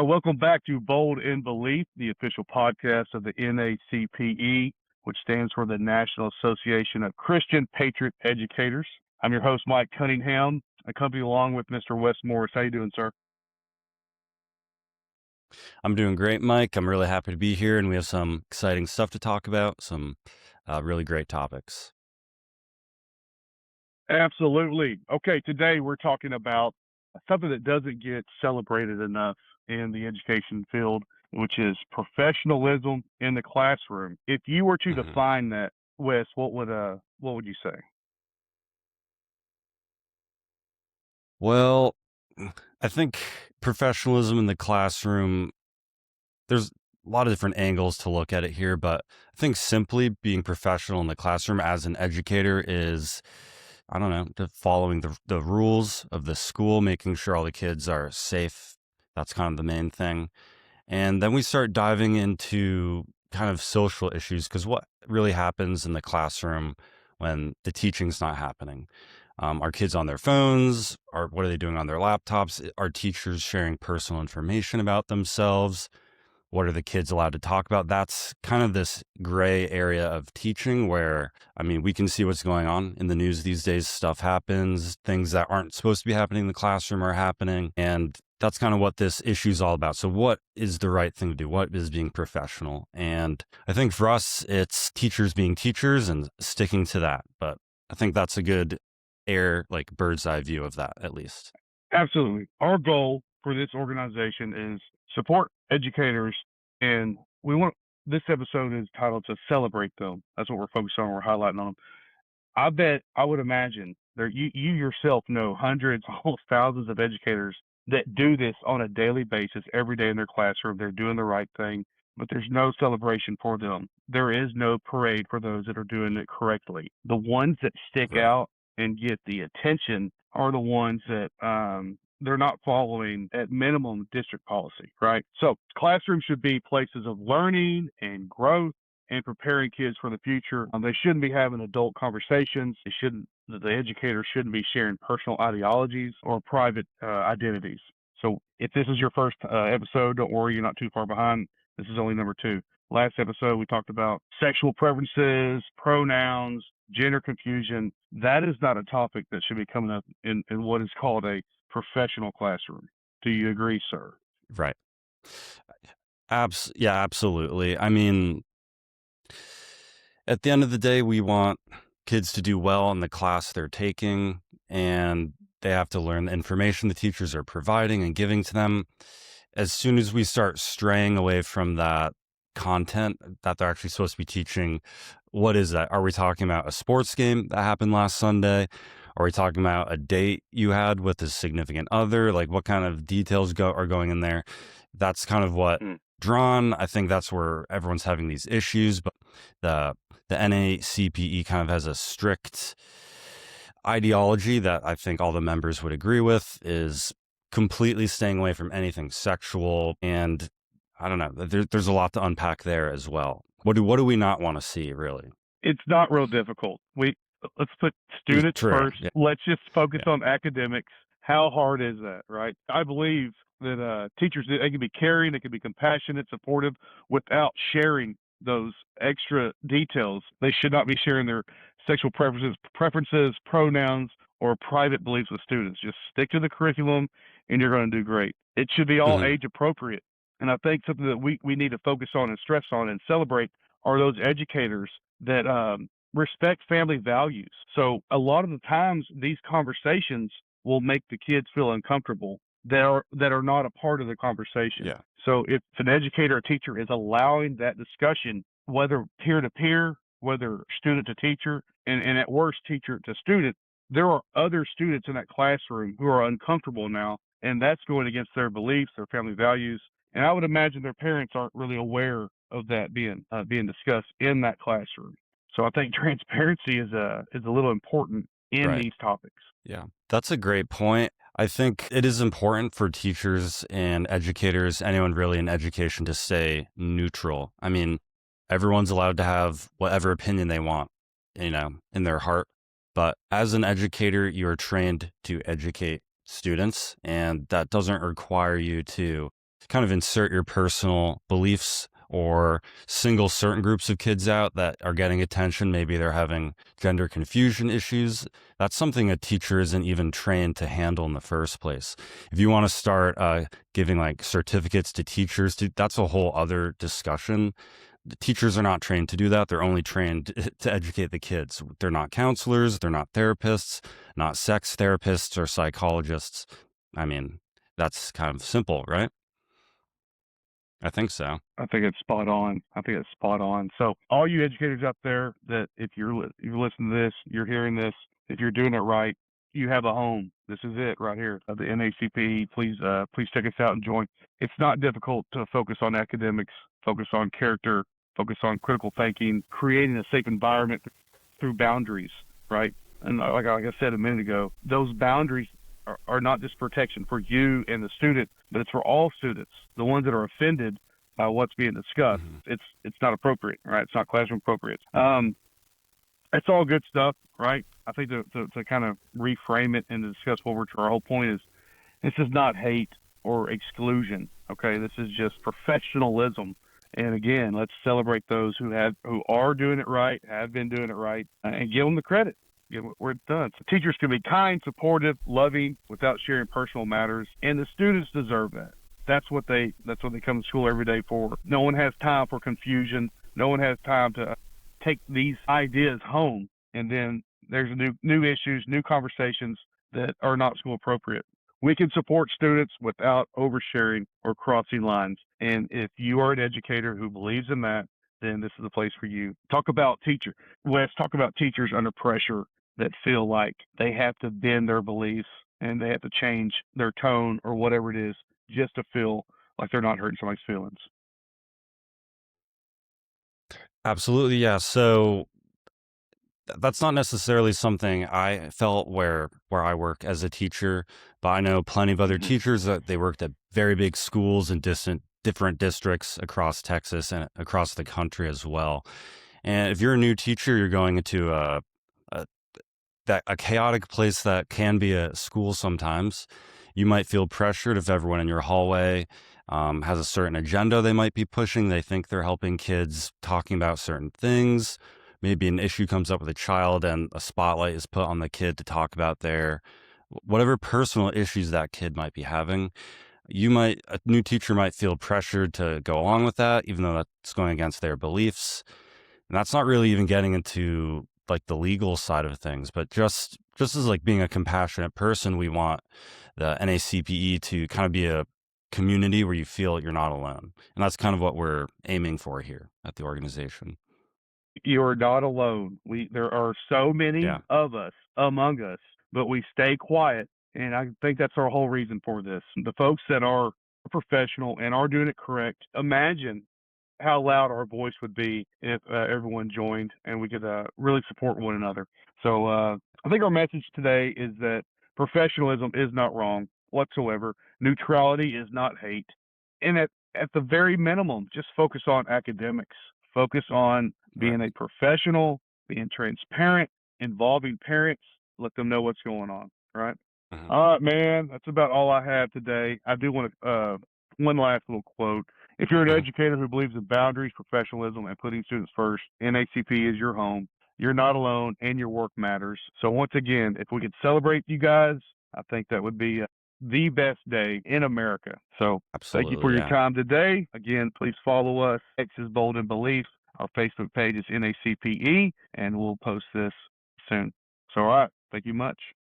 Welcome back to Bold in Belief, the official podcast of the NACPE, which stands for the National Association of Christian Patriot Educators. I'm your host, Mike Cunningham, accompanied along with Mr. Wes Morris. How you doing, sir? I'm doing great, Mike. I'm really happy to be here, and we have some exciting stuff to talk about, some really great topics. Absolutely. Okay, today we're talking about something that doesn't get celebrated enough in the education field, which is professionalism in the classroom. If you were to hmm define that, Wes, what would you say? Well, I think professionalism in the classroom, there's a lot of different angles to look at it here, but I think simply being professional in the classroom as an educator is, I don't know, following the rules of the school, making sure all the kids are safe. That's kind of the main thing. And then we start diving into kind of social issues because what really happens in the classroom when the teaching's not happening? Are kids on their phones? Or what are they doing on their laptops? Are teachers sharing personal information about themselves? What are the kids allowed to talk about? That's kind of this gray area of teaching where, I mean, we can see what's going on in the news these days. Stuff happens, things that aren't supposed to be happening in the classroom are happening. And that's kind of what this issue is all about. So what is the right thing to do? What is being professional? And I think for us, it's teachers being teachers and sticking to that. But I think that's a good bird's eye view of that, at least. Absolutely. Our goal for this organization is support educators, and this episode is titled to celebrate them. That's what we're focused on. We're highlighting on them. I would imagine there you yourself know hundreds, almost thousands of educators that do this on a daily basis, every day in their classroom. They're doing the right thing, but there's no celebration for them. There is no parade for those that are doing it correctly. The ones that stick Right. out and get the attention are the ones that they're not following at minimum district policy, right? So classrooms should be places of learning and growth and preparing kids for the future. They shouldn't be having adult conversations. The educators shouldn't be sharing personal ideologies or private identities. So if this is your first episode, don't worry, you're not too far behind. This is only number 2. Last episode, we talked about sexual preferences, pronouns, gender confusion. That is not a topic that should be coming up in what is called a professional classroom. Do you agree, sir? Right. Yeah, absolutely. I mean, at the end of the day, we want kids to do well in the class they're taking, and they have to learn the information the teachers are providing and giving to them. As soon as we start straying away from that content that they're actually supposed to be teaching, what is that? Are we talking about a sports game that happened last Sunday? Are we talking about a date you had with a significant other? Like, what kind of details are going in there? That's kind of what drawn. I think that's where everyone's having these issues, but the NACPE kind of has a strict ideology that I think all the members would agree with, is completely staying away from anything sexual. And I don't know, there's a lot to unpack there as well. What do we not want to see, really? It's not real difficult. Let's put students True. first. Yeah. Let's just focus Yeah. on academics. How hard is that, right? I believe that teachers, they can be caring, they can be compassionate, supportive without sharing those extra details. They should not be sharing their sexual preferences, pronouns, or private beliefs with students. Just stick to the curriculum and you're going to do great. It should be all hmm age appropriate. And I think something that we need to focus on and stress on and celebrate are those educators that respect family values. So a lot of the times these conversations will make the kids feel uncomfortable that are not a part of the conversation. Yeah. So if an educator or teacher is allowing that discussion, whether peer to peer, whether student to teacher, and at worst teacher to student, there are other students in that classroom who are uncomfortable now, and that's going against their beliefs, their family values. And I would imagine their parents aren't really aware of that being discussed in that classroom. So I think transparency is a little important in Right. these topics. Yeah. That's a great point. I think it is important for teachers and educators, anyone really in education, to stay neutral. I mean, everyone's allowed to have whatever opinion they want, in their heart. But as an educator, you're trained to educate students, and that doesn't require you to kind of insert your personal beliefs or single certain groups of kids out that are getting attention. Maybe they're having gender confusion issues. That's something a teacher isn't even trained to handle in the first place. If you want to start giving like certificates to teachers, that's a whole other discussion. The teachers are not trained to do that. They're only trained to educate the kids. They're not counselors. They're not therapists, not sex therapists or psychologists. I mean, that's kind of simple, right? I think so. I think it's spot on. I think it's spot on. So all you educators out there, that if you're listening to this, you're hearing this, if you're doing it right, you have a home. This is it right here. The NACPE. Please check us out and join. It's not difficult to focus on academics, focus on character, focus on critical thinking, creating a safe environment through boundaries, right? And like I said a minute ago, those boundaries are not just protection for you and the student, but it's for all students, the ones that are offended by what's being discussed. Mm-hmm. It's not appropriate, right? It's not classroom appropriate. It's all good stuff, right? I think to kind of reframe it and to discuss what our whole point is, this is not hate or exclusion, okay? This is just professionalism. And again, let's celebrate those who are doing it right, have been doing it right, and give them the credit. Where it's done. So teachers can be kind, supportive, loving, without sharing personal matters, and the students deserve that. That's what they come to school every day for. No one has time for confusion. No one has time to take these ideas home, and then there's new issues, new conversations that are not school appropriate. We can support students without oversharing or crossing lines. And if you are an educator who believes in that, then this is the place for you. Talk about teachers under pressure that feel like they have to bend their beliefs and they have to change their tone or whatever it is just to feel like they're not hurting somebody's feelings. Absolutely, yeah. So that's not necessarily something I felt where I work as a teacher, but I know plenty of other Mm-hmm. teachers that they worked at very big schools in different districts across Texas and across the country as well. And if you're a new teacher, you're going into a chaotic place that can be a school sometimes. You might feel pressured if everyone in your hallway has a certain agenda they might be pushing. They think they're helping kids talking about certain things. Maybe an issue comes up with a child and a spotlight is put on the kid to talk about their whatever personal issues that kid might be having. A new teacher might feel pressured to go along with that, even though that's going against their beliefs. And that's not really even getting into like the legal side of things, but just as like being a compassionate person, we want the NACPE to kind of be a community where you feel you're not alone. And that's kind of what we're aiming for here at the organization. You are not alone. There are so many Yeah. of us among us, but we stay quiet. And I think that's our whole reason for this. The folks that are professional and are doing it correct, imagine how loud our voice would be if everyone joined and we could really support one another. So I think our message today is that professionalism is not wrong whatsoever. Neutrality is not hate. And at the very minimum, just focus on academics. Focus on being a professional, being transparent, involving parents, let them know what's going on, right? Mhm. All right, man, that's about all I have today. I do want to, one last little quote. If you're an Mhm. educator who believes in boundaries, professionalism, and putting students first, NACP is your home. You're not alone, and your work matters. So once again, if we could celebrate you guys, I think that would be the best day in America. So thank you for Absolutely. your Yeah. time today. Again, please follow us. X is Bold in Belief. Our Facebook page is NACPE, and we'll post this soon. So, all right. Thank you much.